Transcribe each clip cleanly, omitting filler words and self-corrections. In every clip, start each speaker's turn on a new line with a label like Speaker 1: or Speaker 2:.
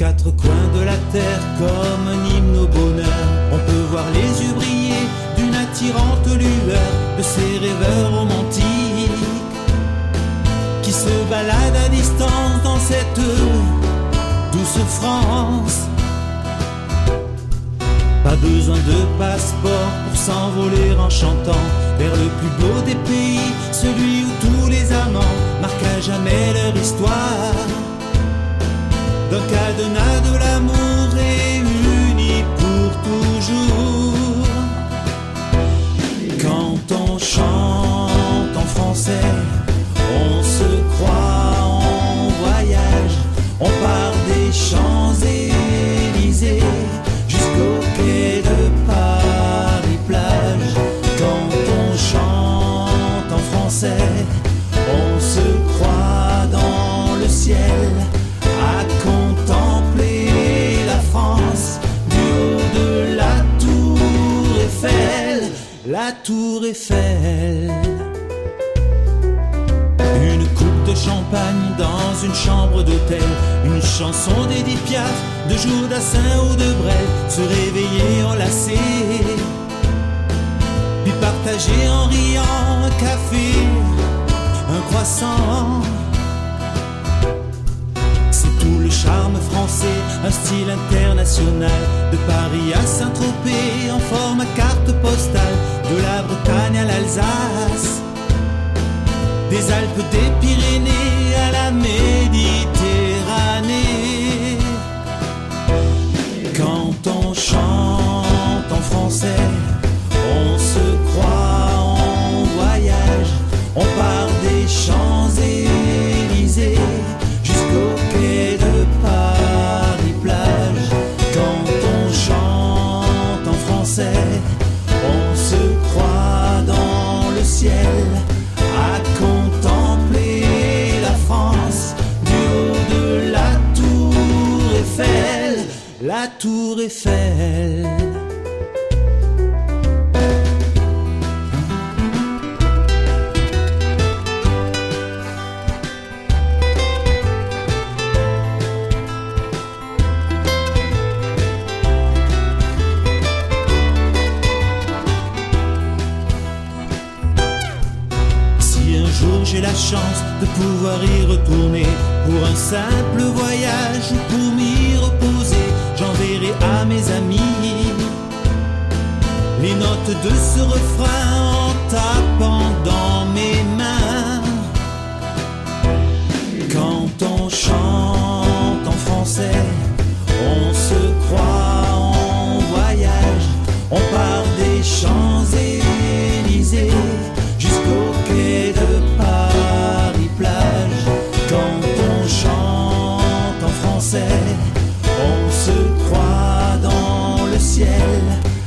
Speaker 1: quatre coins de la terre comme un hymne au bonheur. On peut voir les yeux briller d'une attirante lueur de ces rêveurs romantiques qui se baladent à distance dans cette douce France. Pas besoin de passeport pour s'envoler en chantant vers le plus beau des pays, celui où tous les amants marquent à jamais leur histoire. D'un cadenas de l'amour réuni pour toujours. Quand on chante en français, on se croit en voyage. On part des Champs-Élysées jusqu'au quai de Paris-Plage. Quand on chante en français, on se croit dans le ciel à contempler la France du haut de la Tour Eiffel. La Tour Eiffel. Une coupe de champagne dans une chambre d'hôtel, une chanson d'Édith Piaf, de Jourdain ou de Brel, se réveiller enlacé, puis partager en riant un café, un croissant. C'est tout le charme français, un style international, de Paris à Saint-Tropez en forme carte postale, de la Bretagne à l'Alsace, des Alpes, des Pyrénées à la Méditerranée. Quand on chante en français, on se croit en voyage. On part des Champs-Élysées jusqu'au quai de Paris-Plage. Quand on chante en français, on se croit dans le ciel à contempler la France du haut de la Tour Eiffel. La Tour Eiffel. J'ai la chance de pouvoir y retourner pour un simple voyage ou pour m'y reposer. J'enverrai à mes amis les notes de ce refrain en tapant dans mes mains. Quand on chante en français, on se croit en voyage. On part des Champs-Élysées jusqu'au quai de Paris-Plage. Quand on chante en français, on se croit dans le ciel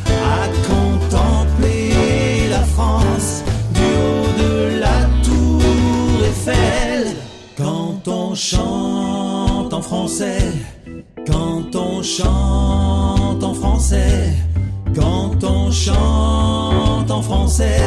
Speaker 1: à contempler la France du haut de la Tour Eiffel. Quand on chante en français, quand on chante en français, quand on chante en français,